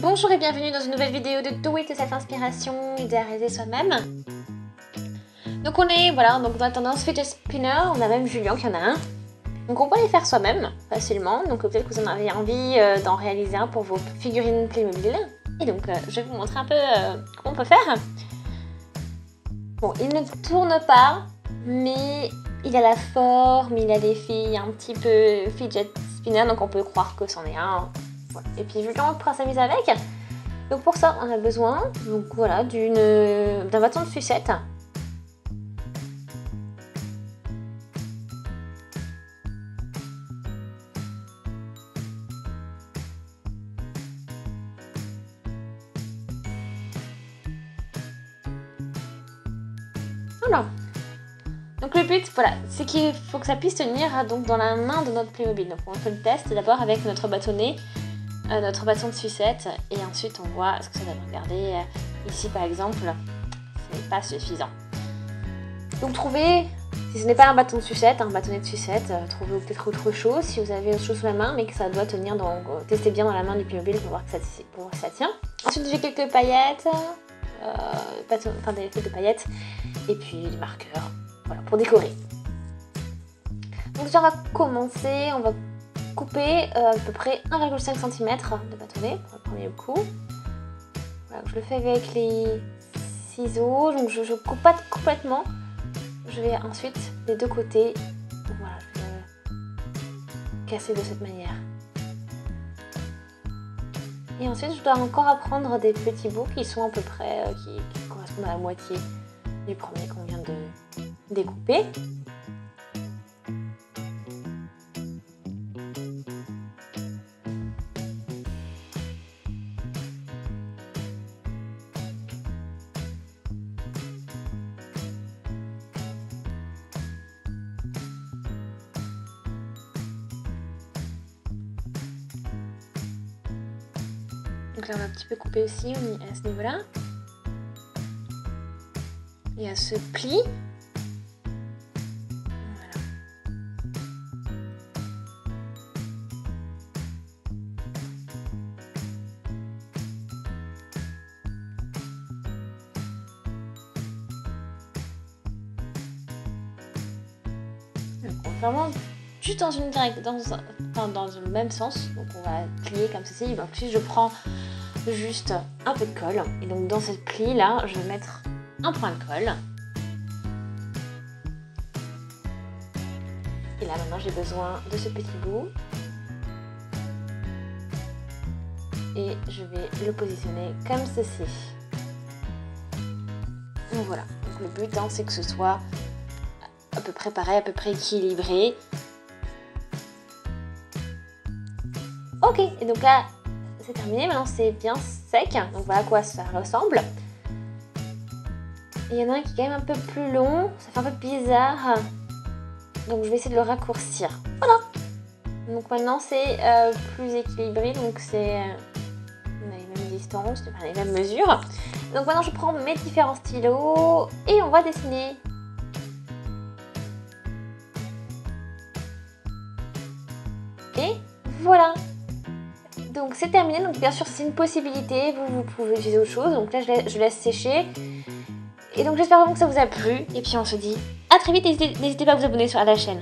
Bonjour et bienvenue dans une nouvelle vidéo de Do It Yourself Inspiration et de réaliser soi-même. Donc on est donc dans la tendance fidget spinner, on a même Julien qui en a un. Donc on peut les faire soi-même facilement, donc peut-être que vous en avez envie d'en réaliser un pour vos figurines Playmobil. Et donc je vais vous montrer un peu comment on peut faire. Bon, il ne tourne pas, mais il a la forme, il a des filles un petit peu fidget spinner, donc on peut croire que c'en est un. Voilà. Et puis Julien pourra s'amuser avec. Donc pour ça, on a besoin d'un bâton de sucette. Voilà. Donc le but, c'est qu'il faut que ça puisse tenir dans la main de notre Playmobil. Donc on fait le test d'abord avec notre bâtonnet, notre bâton de sucette, et ensuite on voit ce que ça donne. Regardez, ici par exemple, ce n'est pas suffisant. Donc trouvez, si ce n'est pas un bâton de sucette, un bâtonnet de sucette, trouvez peut-être autre chose si vous avez autre chose sous la main, mais que ça doit tenir, testez bien dans la main du Playmobil pour voir que ça tient. Ensuite j'ai quelques paillettes, des feuilles de paillettes, et puis des marqueurs, voilà, pour décorer. Donc déjà on va commencer, on va couper à peu près 1,5 cm de bâtonnet pour le premier coup. Voilà, je le fais avec les ciseaux, donc je coupe pas complètement. Je vais ensuite des deux côtés, donc voilà, je vais casser de cette manière. Et ensuite je dois encore apprendre des petits bouts qui sont à peu près, qui correspondent à la moitié du premier qu'on vient de découper. Donc là on va un petit peu couper aussi à ce niveau-là. Il y a ce pli. Voilà. Donc on va vraiment juste dans une direction, dans le même sens. Donc on va plier comme ceci. Donc puis je prends juste un peu de colle. Et donc dans cette pli là, je vais mettre un point de colle. Et là maintenant j'ai besoin de ce petit bout. Et je vais le positionner comme ceci. Donc voilà. Donc le but c'est que ce soit à peu près pareil, à peu près équilibré. Ok, et donc là c'est terminé, maintenant c'est bien sec. Donc voilà à quoi ça ressemble. Et il y en a un qui est quand même un peu plus long, ça fait un peu bizarre. Donc je vais essayer de le raccourcir. Voilà. Donc maintenant c'est plus équilibré, donc on a les mêmes distances, les mêmes mesures. Donc maintenant je prends mes différents stylos et on va dessiner. Et voilà. Donc c'est terminé, donc bien sûr c'est une possibilité, vous pouvez utiliser autre chose. Donc là je laisse sécher. Et donc j'espère vraiment que ça vous a plu. Et puis on se dit à très vite, n'hésitez pas à vous abonner à la chaîne.